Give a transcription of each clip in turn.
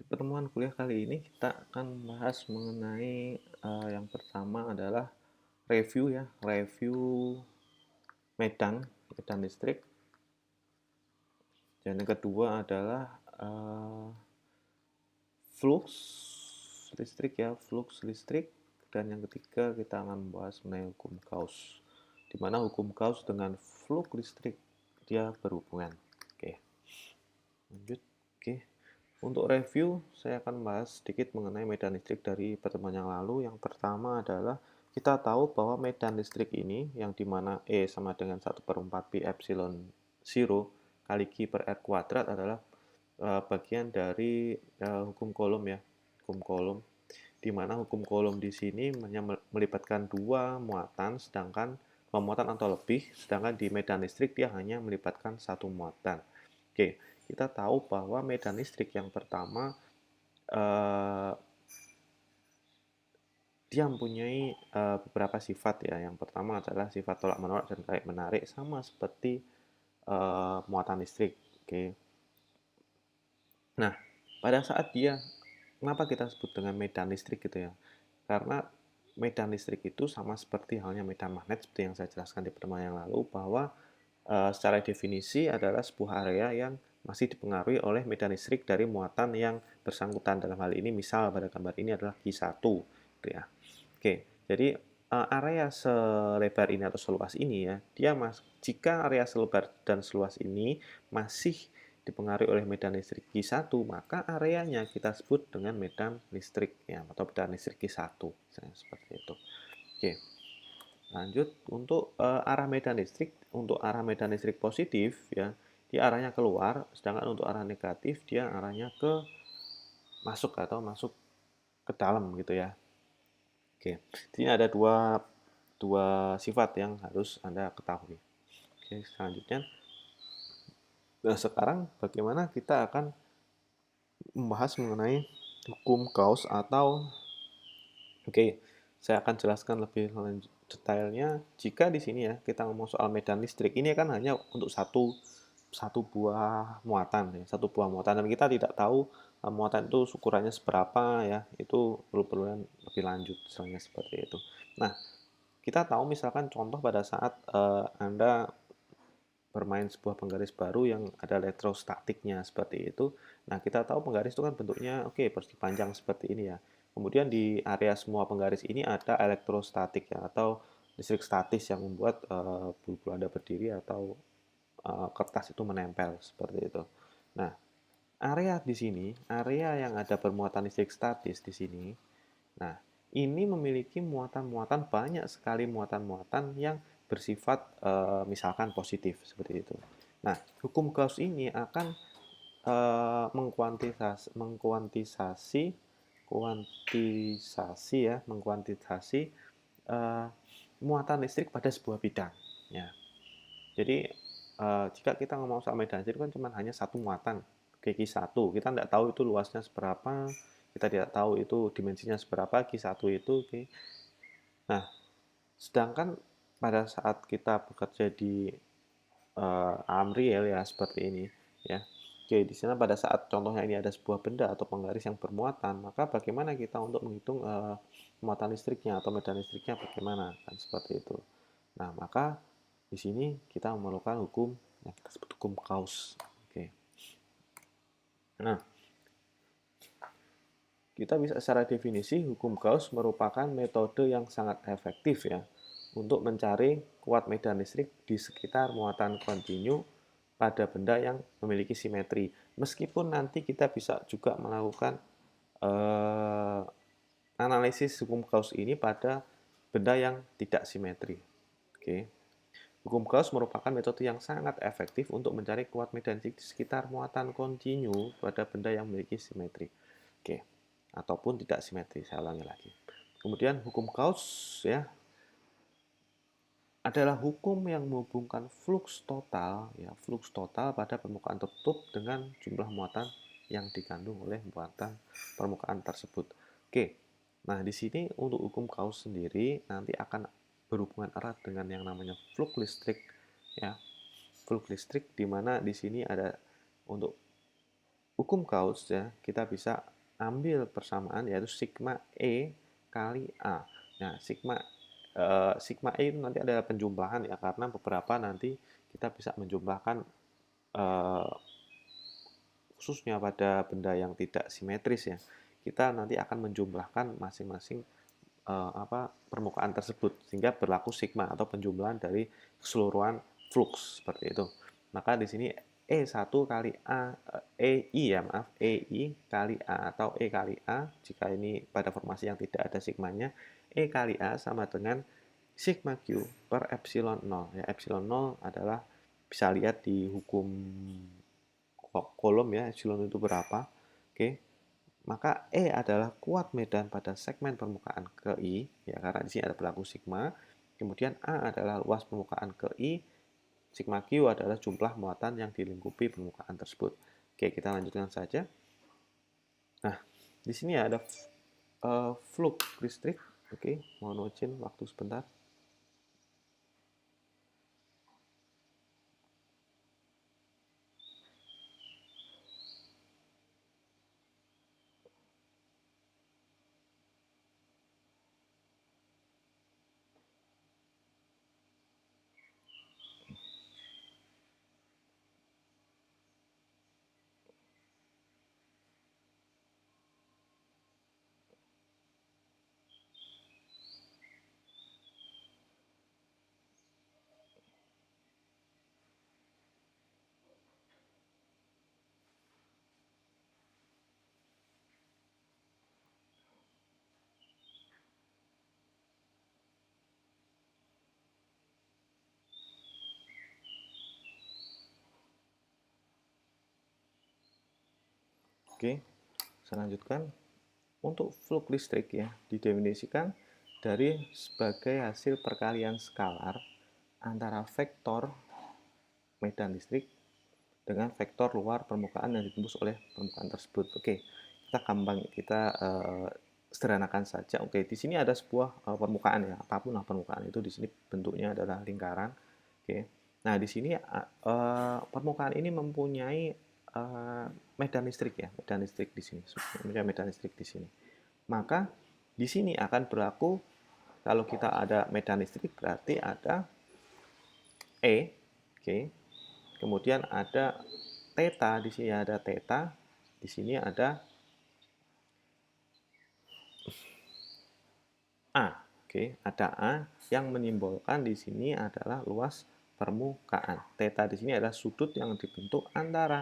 Pertemuan kuliah kali ini kita akan bahas mengenai yang pertama adalah review ya, review medan listrik. Dan yang kedua adalah flux listrik ya, flux listrik. Dan yang ketiga kita akan membahas mengenai hukum Gauss, di mana hukum Gauss dengan flux listrik dia berhubungan. Oke, lanjut. Oke. Untuk review, saya akan bahas sedikit mengenai medan listrik dari pertemuan yang lalu. Yang pertama adalah kita tahu bahwa medan listrik ini, yang dimana E sama dengan 1/4 pi epsilon 0 kali Q per R kuadrat adalah bagian dari hukum Coulomb ya, hukum Coulomb. Dimana hukum Coulomb di sini melibatkan dua muatan, sedangkan dua muatan atau lebih, sedangkan di medan listrik dia hanya melibatkan satu muatan. Oke, kita tahu bahwa medan listrik yang pertama eh, dia mempunyai beberapa sifat ya. Yang pertama adalah sifat tolak menolak dan tarik menarik sama seperti muatan listrik. Oke. Nah, pada saat dia, kenapa kita sebut dengan medan listrik gitu ya? Karena medan listrik itu sama seperti halnya medan magnet seperti yang saya jelaskan di pertemuan yang lalu, bahwa secara definisi adalah sebuah area yang masih dipengaruhi oleh medan listrik dari muatan yang bersangkutan. Dalam hal ini misal pada gambar ini adalah Q1 gitu ya. Oke, jadi area selebar ini atau seluas ini ya, jika area selebar dan seluas ini masih dipengaruhi oleh medan listrik Q1, maka areanya kita sebut dengan medan listrik ya, atau medan listrik Q1, seperti itu. Oke, lanjut untuk arah medan listrik positif ya, dia arahnya keluar, sedangkan untuk arah negatif dia arahnya ke masuk atau masuk ke dalam gitu ya. Oke, di sini ada dua sifat yang harus Anda ketahui. Oke, selanjutnya, nah sekarang bagaimana kita akan membahas mengenai hukum Gauss atau, oke, saya akan jelaskan lebih detailnya. Jika di sini ya kita ngomong soal medan listrik, ini kan hanya untuk satu buah muatan ya, satu buah muatan, dan kita tidak tahu muatan itu ukurannya seberapa ya, itu perlu lebih lanjut misalnya seperti itu. Nah, kita tahu misalkan contoh pada saat Anda bermain sebuah penggaris baru yang ada elektrostatiknya seperti itu. Nah, kita tahu penggaris itu kan bentuknya oke, persegi panjang seperti ini ya. Kemudian di area semua penggaris ini ada elektrostatik ya, atau listrik statis yang membuat bulu-bulu Anda berdiri atau kertas itu menempel seperti itu. Nah, area di sini, area yang ada bermuatan listrik statis di sini. Nah, ini memiliki muatan-muatan, banyak sekali muatan-muatan yang bersifat misalkan positif seperti itu. Nah, hukum Gauss ini akan mengkuantisasi uh, muatan listrik pada sebuah bidang. Ya. Jadi jika kita ngomong soal medan listrik kan cuma hanya satu muatan, Q1. Kita tidak tahu itu luasnya seberapa, kita tidak tahu itu dimensinya seberapa, Q1 itu. Oke. Nah, sedangkan pada saat kita bekerja di alam real ya seperti ini ya. Oke, di sana pada saat contohnya ini ada sebuah benda atau penggaris yang bermuatan, maka bagaimana kita untuk menghitung muatan listriknya atau medan listriknya bagaimana kan seperti itu. Nah, maka di sini kita memerlukan hukum yang kita sebut hukum Gauss. Oke. Nah, kita bisa secara definisi hukum Gauss merupakan metode yang sangat efektif ya untuk mencari kuat medan listrik di sekitar muatan kontinu pada benda yang memiliki simetri. Meskipun nanti kita bisa juga melakukan analisis hukum Gauss ini pada benda yang tidak simetri. Oke. Hukum Gauss merupakan metode yang sangat efektif untuk mencari kuat medan listrik di sekitar muatan kontinu pada benda yang memiliki simetri. Oke. Ataupun tidak simetri, saya ulangi lagi. Kemudian hukum Gauss ya adalah hukum yang menghubungkan flux total pada permukaan tertutup dengan jumlah muatan yang dikandung oleh muatan permukaan tersebut. Oke. Nah, di sini untuk hukum Gauss sendiri nanti akan berhubungan erat dengan yang namanya flux listrik ya. Flux listrik di mana di sini ada untuk hukum Gauss ya, kita bisa ambil persamaan yaitu sigma E kali A. Nah, sigma E itu nanti adalah penjumlahan ya, karena beberapa nanti kita bisa menjumlahkan eh, khususnya pada benda yang tidak simetris ya. Kita nanti akan menjumlahkan masing-masing permukaan tersebut sehingga berlaku sigma atau penjumlahan dari keseluruhan flux seperti itu. Maka di sini E1 kali A EI ya maaf EI kali A atau E kali A jika ini pada formasi yang tidak ada sigmanya, E kali A sama dengan sigma Q per epsilon 0 ya. Epsilon 0 adalah bisa lihat di hukum kolom ya, epsilon itu berapa. Oke. Maka E adalah kuat medan pada segmen permukaan ke I, ya karena di sini ada berlaku sigma. Kemudian A adalah luas permukaan ke I, sigma Q adalah jumlah muatan yang dilingkupi permukaan tersebut. Oke, kita lanjutkan saja. Nah, di sini ada flux listrik. Oke, mohon izin waktu sebentar. Oke, saya lanjutkan. Untuk flux listrik ya didefinisikan dari sebagai hasil perkalian skalar antara vektor medan listrik dengan vektor luar permukaan yang ditembus oleh permukaan tersebut. Oke, kita sederhanakan saja. Oke, di sini ada sebuah permukaan ya, apapun lah permukaan itu di sini bentuknya adalah lingkaran. Oke, nah di sini permukaan ini mempunyai medan listrik ya, medan listrik di sini, medan listrik di sini. Maka di sini akan berlaku kalau kita ada medan listrik berarti ada E, oke. Kemudian ada theta, di sini ada theta, di sini ada A. Oke, ada A yang menyimbolkan di sini adalah luas permukaan. Theta di sini adalah sudut yang dibentuk antara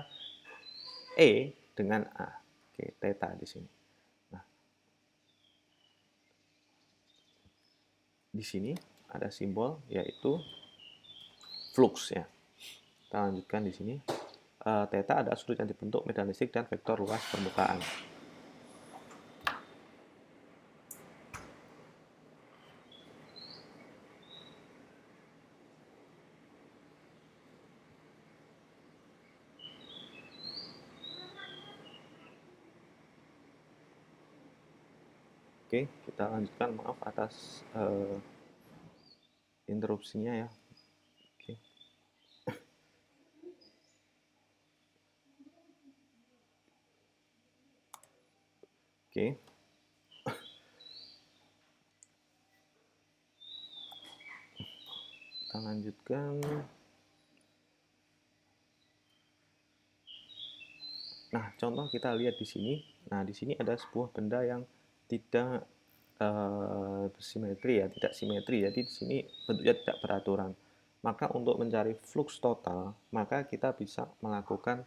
E dengan A. Oke, theta di sini. Nah, di sini ada simbol yaitu flux ya. Kita lanjutkan di sini. Theta adalah sudut yang dibentuk medan listrik dan vektor luas permukaan. Oke, kita lanjutkan. Maaf atas interupsinya ya. Oke. Oke. Kita lanjutkan. Nah, contoh kita lihat di sini. Nah, di sini ada sebuah benda yang tidak bersimetri ya, tidak simetri. Jadi di sini bentuknya tidak beraturan. Maka untuk mencari flux total, maka kita bisa melakukan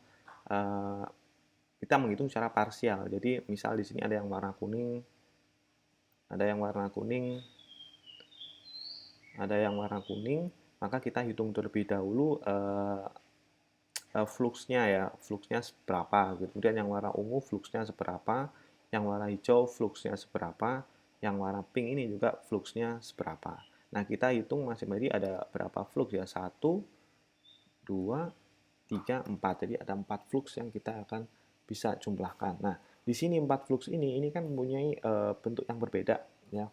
kita menghitung secara parsial. Jadi misal di sini ada yang warna kuning, ada yang warna kuning, ada yang warna kuning, maka kita hitung terlebih dahulu fluxnya ya, fluxnya seberapa. Kemudian yang warna ungu fluxnya seberapa, yang warna hijau fluxnya seberapa, yang warna pink ini juga fluxnya seberapa. Nah, kita hitung masing-masing ada berapa flux ya, 1, 2, 3, 4. Jadi ada 4 flux yang kita akan bisa jumlahkan. Nah, di sini 4 flux ini kan mempunyai bentuk yang berbeda ya.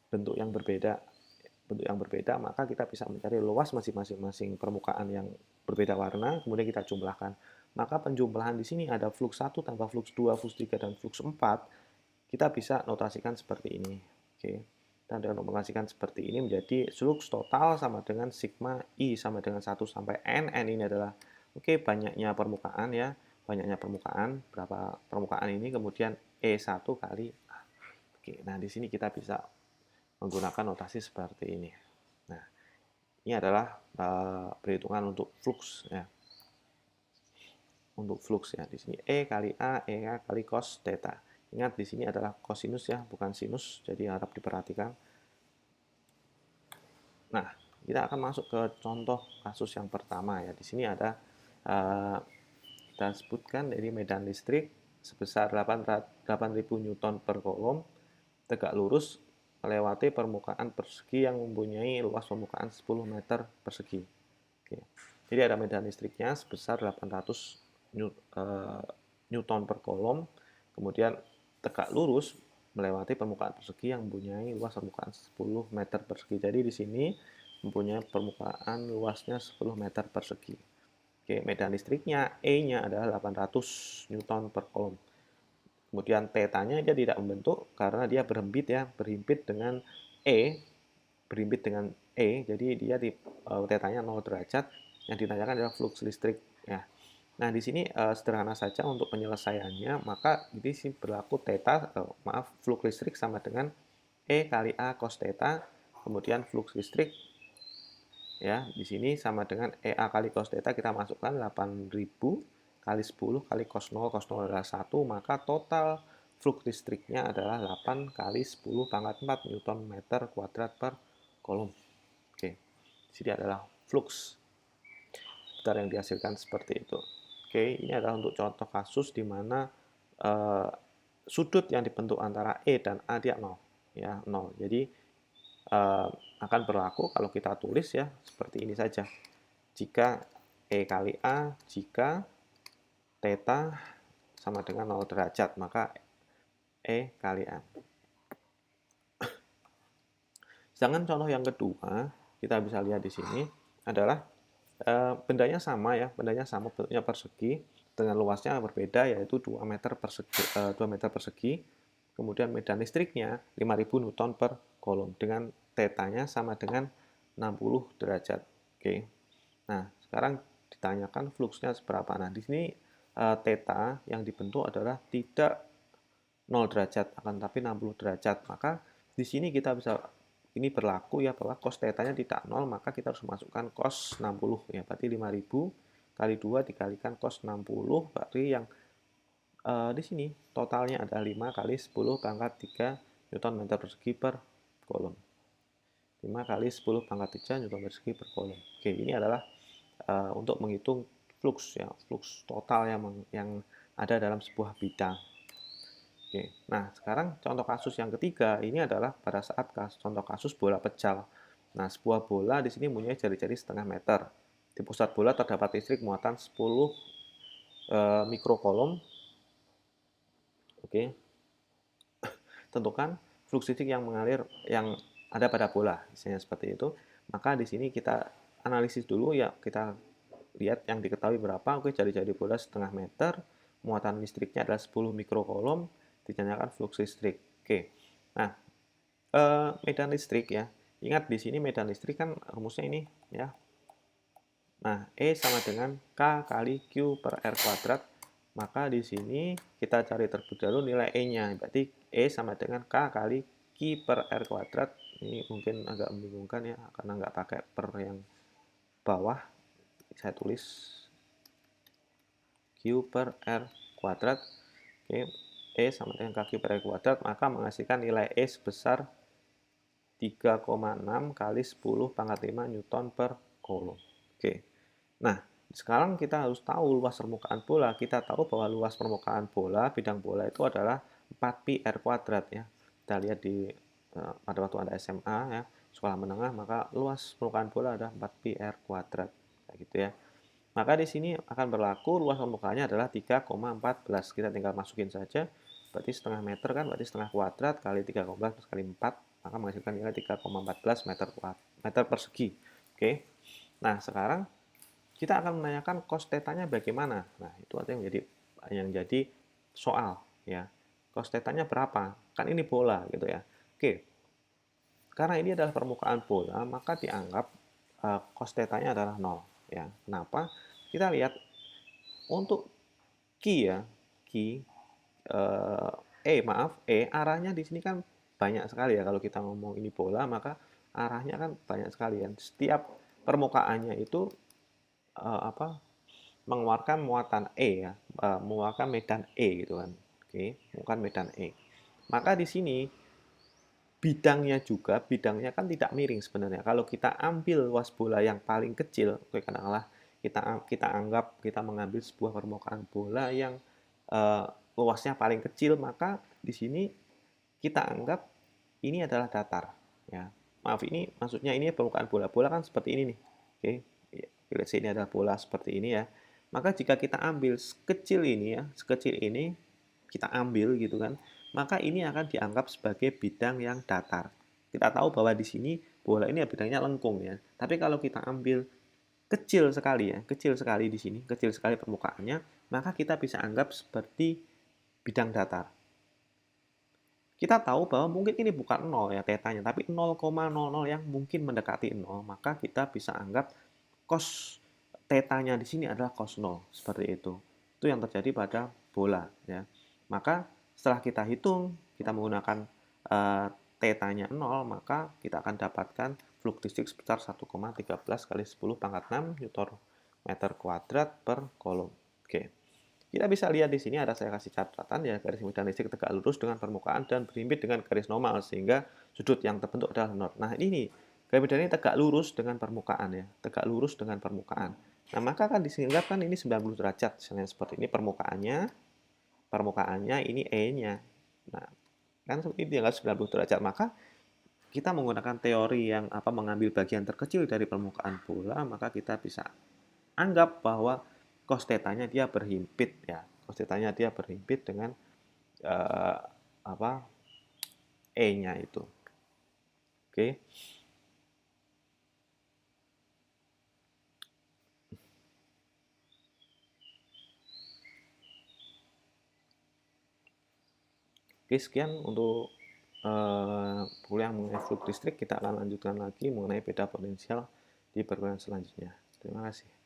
Bentuk yang berbeda, maka kita bisa mencari luas masing-masing permukaan yang berbeda warna, kemudian kita jumlahkan. maka penjumlahan di sini ada flux 1 tambah flux 2, flux 3, dan flux 4, kita bisa notasikan seperti ini. Oke. Dan dengan notasikan seperti ini menjadi flux total sama dengan sigma I sama dengan 1 sampai N. N ini adalah banyaknya permukaan ya. Banyaknya permukaan, berapa permukaan ini, kemudian E1 kali A. Oke, nah di sini kita bisa menggunakan notasi seperti ini. Nah, ini adalah perhitungan untuk flux ya. Untuk flux ya, di sini E kali A, E kali cos theta. Ingat di sini adalah kosinus ya, bukan sinus, jadi harap diperhatikan. Nah, kita akan masuk ke contoh kasus yang pertama ya. Di sini ada kita sebutkan dari medan listrik sebesar 8.000 Newton per kolom tegak lurus melewati permukaan persegi yang mempunyai luas permukaan 10 meter persegi. Oke. Jadi ada medan listriknya sebesar 800 Newton per kolom, kemudian tegak lurus melewati permukaan persegi yang mempunyai luas permukaan 10 meter persegi. Jadi di sini mempunyai permukaan luasnya 10 meter persegi. Oke, medan listriknya E-nya adalah 800 Newton per kolom. Kemudian θ-nya dia tidak membentuk karena dia berhimpit dengan E, jadi dia di θ-nya 0 derajat. Yang ditanyakan adalah flux listrik ya. Nah, di sini sederhana saja untuk penyelesaiannya, maka ini sih berlaku flux listrik sama dengan E kali A cos θ, kemudian flux listrik ya, di sini sama dengan EA kali cos θ, kita masukkan 8.000 kali 10 kali cos 0 adalah 1, maka total flux listriknya adalah 8 kali 10 pangkat 4 Newton meter kuadrat per kolom. Oke, jadi adalah flux sekitar yang dihasilkan seperti itu. Oke, ini adalah untuk contoh kasus di mana sudut yang dibentuk antara E dan A dia 0 ya, 0. Jadi akan berlaku kalau kita tulis ya seperti ini saja. Jika E kali A, jika θ sama dengan 0 derajat, maka E kali A. Sedangkan contoh yang kedua, kita bisa lihat di sini adalah bendanya sama ya, bentuknya persegi dengan luasnya berbeda yaitu 2 meter persegi. Kemudian medan listriknya 5.000 Newton per kolom dengan θ-nya sama dengan 60 derajat. Oke. Nah, sekarang ditanyakan fluxnya seberapa. Nah, di sini θ yang dibentuk adalah tidak 0 derajat akan tapi 60 derajat. Maka di sini kita bisa ini berlaku ya bahwa cos θ-nya tidak 0, maka kita harus masukkan cos 60 ya. Berarti 5.000 kali 2 dikalikan cos 60, berarti yang di sini totalnya ada 5 kali 10 pangkat 3 Newton meter persegi per kolom. 5 kali 10 pangkat 3 Newton meter persegi per kolom. Oke, ini adalah untuk menghitung flux ya, flux total yang ada dalam sebuah bidang. Oke, nah sekarang contoh kasus yang ketiga ini adalah pada saat contoh kasus bola pecal. Nah, sebuah bola di sini mempunyai jari-jari setengah meter. Di pusat bola terdapat listrik muatan 10 mikrokolom. Oke. Tentukan flux listrik yang mengalir yang ada pada bola, misalnya seperti itu. Maka di sini kita analisis dulu ya, kita lihat yang diketahui berapa. Oke, jari-jari bola setengah meter, muatan listriknya adalah 10 mikrokolom, ditanyakan flux listrik. Oke. Nah, medan listrik ya. Ingat di sini medan listrik kan rumusnya ini ya. Nah, E sama dengan K kali Q per R kuadrat. Maka di sini kita cari terlebih dahulu nilai E-nya. Berarti E sama dengan K kali Q per R kuadrat. Ini mungkin agak membingungkan ya, karena nggak pakai per yang bawah. Saya tulis Q per R kuadrat. Oke, E sama dengan K Q per R kuadrat, maka menghasilkan nilai E sebesar 3,6 kali 10 pangkat 5 Newton per kolom. Oke. Nah, sekarang kita harus tahu luas permukaan bola. Kita tahu bahwa luas permukaan bola, bidang bola itu adalah 4pi R kuadrat ya. Kita lihat pada waktu Anda SMA ya, sekolah menengah, maka luas permukaan bola adalah 4pi R kuadrat. Kayak gitu ya. Maka di sini akan berlaku luas permukaannya adalah 3,14. Kita tinggal masukin saja. Berarti setengah meter kan, berarti setengah kuadrat kali 3,14 kali 4, maka menghasilkan nilai 3,14 meter persegi. Oke. Nah, sekarang kita akan menanyakan cos tetanya bagaimana. Nah, itu yang jadi soal ya. Cos tetanya berapa? Kan ini bola gitu ya. Oke. Karena ini adalah permukaan bola, maka dianggap cos tetanya adalah 0 ya. Kenapa? Kita lihat untuk Q ya, Q maaf, arahnya di sini kan banyak sekali ya. Kalau kita ngomong ini bola, maka arahnya kan banyak sekali kan. Setiap permukaannya itu mengeluarkan muatan ya, mengeluarkan medan gitu kan. Oke, bukan medan Maka di sini bidangnya kan tidak miring sebenarnya. Kalau kita ambil luas bola yang paling kecil, katakanlah kita mengambil sebuah permukaan bola yang luasnya paling kecil, maka di sini kita anggap ini adalah datar ya. Maaf, ini maksudnya ini permukaan bola kan seperti ini nih. Oke. Ini adalah bola seperti ini ya. Maka jika kita ambil sekecil ini kita ambil gitu kan, maka ini akan dianggap sebagai bidang yang datar. Kita tahu bahwa di sini bola ini bidangnya lengkung ya. Tapi kalau kita ambil kecil sekali ya, kecil sekali di sini, kecil sekali permukaannya, maka kita bisa anggap seperti bidang datar. Kita tahu bahwa mungkin ini bukan 0 ya tetanya, tapi 0,00 yang mungkin mendekati 0, maka kita bisa anggap cos tetanya di sini adalah cos 0, seperti itu. Itu yang terjadi pada bola ya. Maka setelah kita hitung, kita menggunakan tetanya 0, maka kita akan dapatkan flux listrik sebesar 1,13 kali 10 pangkat 6 Newton meter kuadrat per kolom. Oke. Kita bisa lihat di sini saya kasih catatan ya, garis medan listrik tegak lurus dengan permukaan dan berhimpit dengan garis normal sehingga sudut yang terbentuk adalah 0. Nah, ini garis medan ini tegak lurus dengan permukaan ya, tegak lurus dengan permukaan. Nah, maka kan disingkapkan ini 90 derajat, misalnya seperti ini permukaannya ini E-nya. Nah, kan seperti ini dianggap 90 derajat, maka kita menggunakan teori yang mengambil bagian terkecil dari permukaan bola, maka kita bisa anggap bahwa cos tetanya dia berhimpit ya. Cos tetanya dia berhimpit dengan uh, E-nya itu. Oke. Oke, sekian untuk kuliah mengenai flux listrik. Kita akan lanjutkan lagi mengenai beda potensial di perkuliahan selanjutnya. Terima kasih.